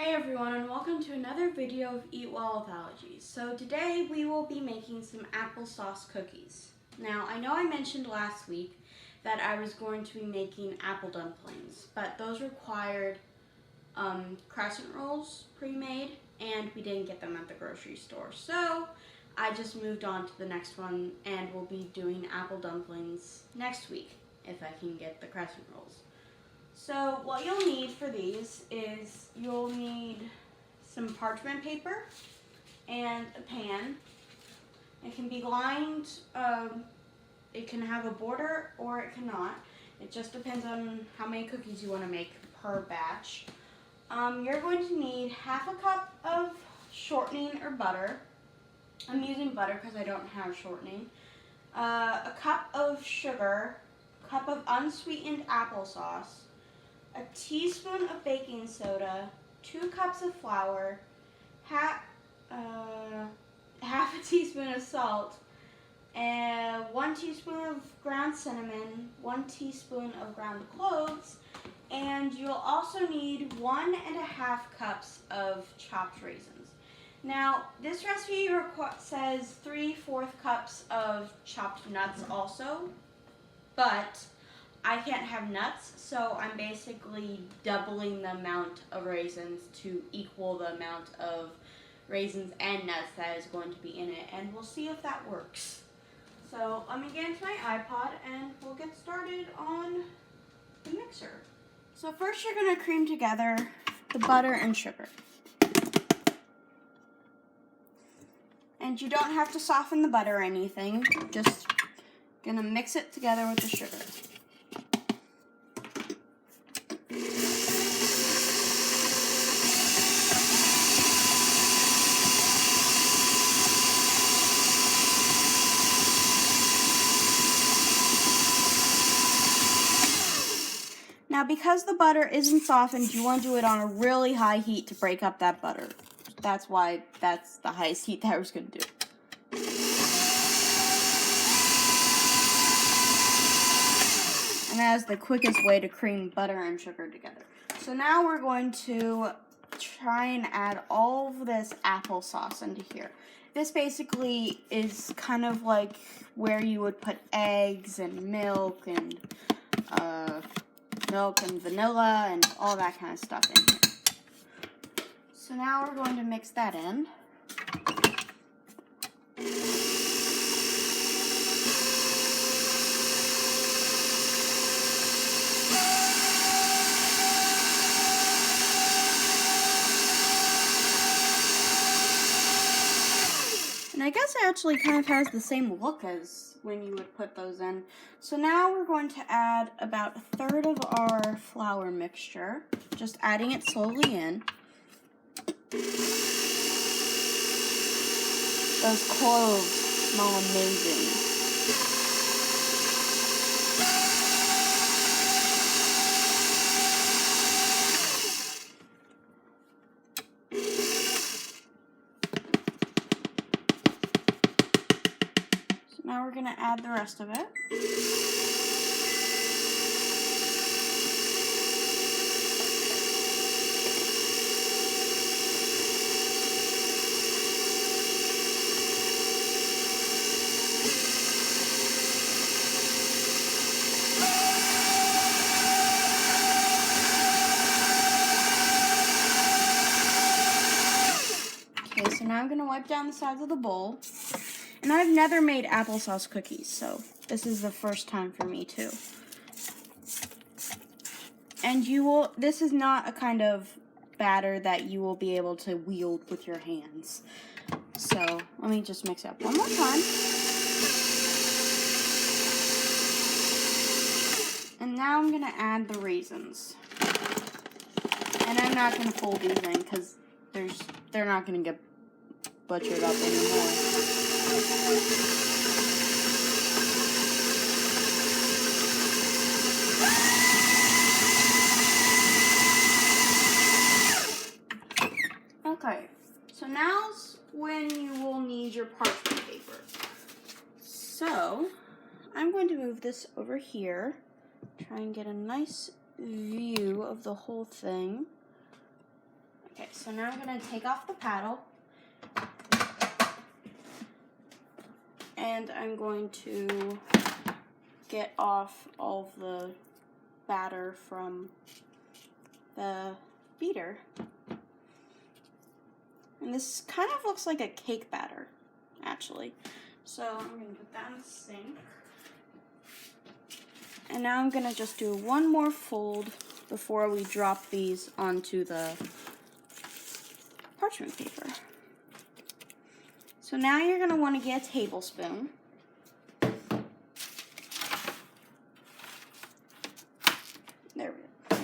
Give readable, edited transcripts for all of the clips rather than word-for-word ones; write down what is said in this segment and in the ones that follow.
Hey everyone, and welcome to another video of Eat Well with Allergies. So today we will be making some applesauce cookies. Now I know I mentioned last week that I was going to be making apple dumplings, but those required crescent rolls pre-made and we didn't get them at the grocery store. So I just moved on to the next one and we'll be doing apple dumplings next week if I can get the crescent rolls. So what you'll need for these is you'll need some parchment paper and a pan. It can be lined, it can have a border or it cannot. It just depends on how many cookies you want to make per batch. You're going to need half a cup of shortening or butter. I'm using butter because I don't have shortening. A cup of sugar, a cup of unsweetened applesauce, a teaspoon of baking soda, 2 cups of flour, half a teaspoon of salt, and 1 teaspoon of ground cinnamon, 1 teaspoon of ground cloves, and you'll also need 1.5 cups of chopped raisins. Now, this recipe says 3/4 cups of chopped nuts also, but I can't have nuts, so I'm basically doubling the amount of raisins to equal the amount of raisins and nuts that is going to be in it, and we'll see if that works. So let me get into my iPod and we'll get started on the mixer. So first you're going to cream together the butter and sugar. And you don't have to soften the butter or anything, just going to mix it together with the sugar. Now, because the butter isn't softened, you want to do it on a really high heat to break up that butter. That's why that's the highest heat that I was going to do. And that is the quickest way to cream butter and sugar together. So now we're going to try and add all of this applesauce into here. This basically is kind of like where you would put eggs and milk and vanilla and all that kind of stuff in here. So now we're going to mix that in. And I guess it actually kind of has the same look as when you would put those in. So now we're going to add about 1/3 of our flour mixture, just adding it slowly in. Those cloves smell amazing. Now we're going to add the rest of it. Okay, so now I'm going to wipe down the sides of the bowl. And I've never made applesauce cookies, so this is the first time for me too. And this is not a kind of batter that you will be able to wield with your hands. So let me just mix it up one more time. And now I'm going to add the raisins. And I'm not going to fold these in because they're not going to get butchered up anymore. Okay, so now's when you will need your parchment paper. So, I'm going to move this over here, try and get a nice view of the whole thing. Okay, so now I'm going to take off the paddle. And I'm going to get off all of the batter from the beater. And this kind of looks like a cake batter, actually. So I'm going to put that in the sink. And now I'm going to just do one more fold before we drop these onto the parchment paper. So now you're going to want to get a tablespoon. There we go.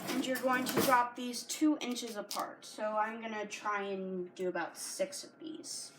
And you're going to drop these 2 inches apart. So I'm going to try and do about 6 of these.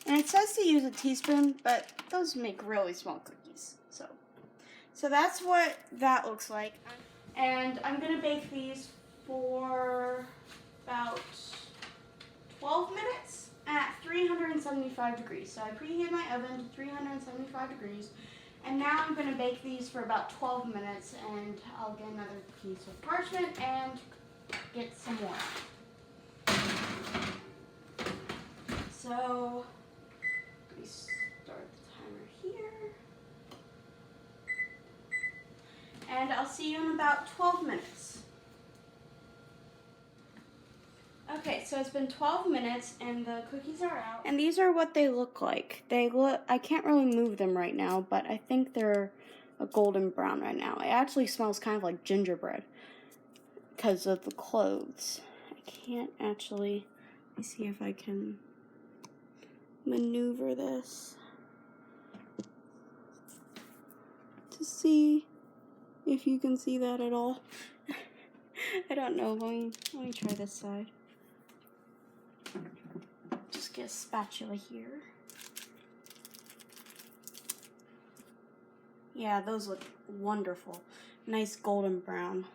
And it says to use a teaspoon, but those make really small cookies. So that's what that looks like. And I'm going to bake these for about 12 minutes at 375 degrees. So I preheated my oven to 375 degrees. And now I'm going to bake these for about 12 minutes. And I'll get another piece of parchment and get some more. So we start the timer here. And I'll see you in about 12 minutes. Okay, so it's been 12 minutes and the cookies are out. And these are what they look like. I can't really move them right now, but I think they're a golden brown right now. It actually smells kind of like gingerbread because of the clothes. I can't actually, let me see if I can maneuver this to see if you can see that at all. I don't know. Let me try this side. Just get a spatula here. Yeah, those look wonderful. Nice golden brown.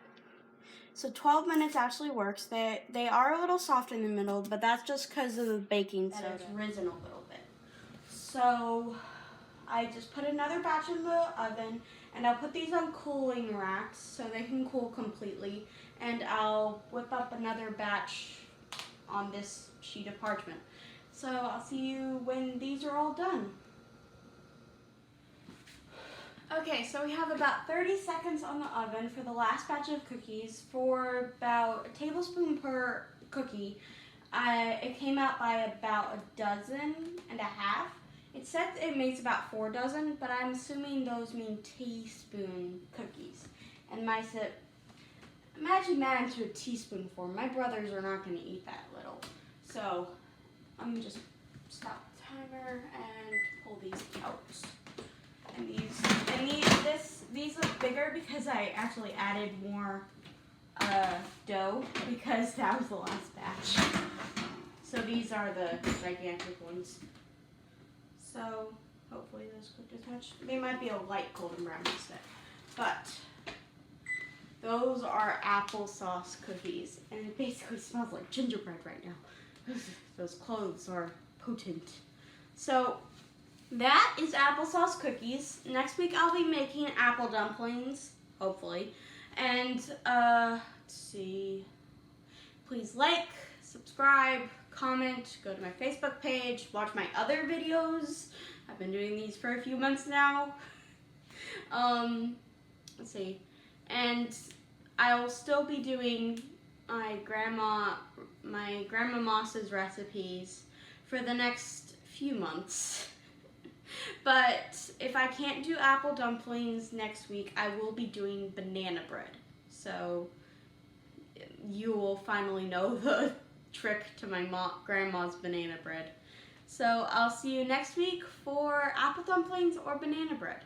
So 12 minutes actually works. They are a little soft in the middle, but that's just because of the baking soda. It's risen a little bit. So I just put another batch in the oven, and I'll put these on cooling racks so they can cool completely. And I'll whip up another batch on this sheet of parchment. So I'll see you when these are all done. Okay, so we have about 30 seconds on the oven for the last batch of cookies for about a tablespoon per cookie. It came out by about 12 and a half. It said it makes about 4 dozen, but I'm assuming those mean teaspoon cookies. And imagine that into a teaspoon form. My brothers are not going to eat that little. So I'm going to just stop the timer and pull these out. And these look bigger because I actually added more dough because that was the last batch. So these are the gigantic ones. So hopefully those cooked as much. They might be a light golden brown instead. But those are applesauce cookies. And it basically smells like gingerbread right now. Those clothes are potent. So that is applesauce cookies. Next week I'll be making apple dumplings, hopefully. And let's see. Please like, subscribe, comment, go to my Facebook page, watch my other videos. I've been doing these for a few months now. Let's see. And I'll still be doing my Grandma Moss's recipes for the next few months. But if I can't do apple dumplings next week, I will be doing banana bread. So you will finally know the trick to my grandma's banana bread. So I'll see you next week for apple dumplings or banana bread.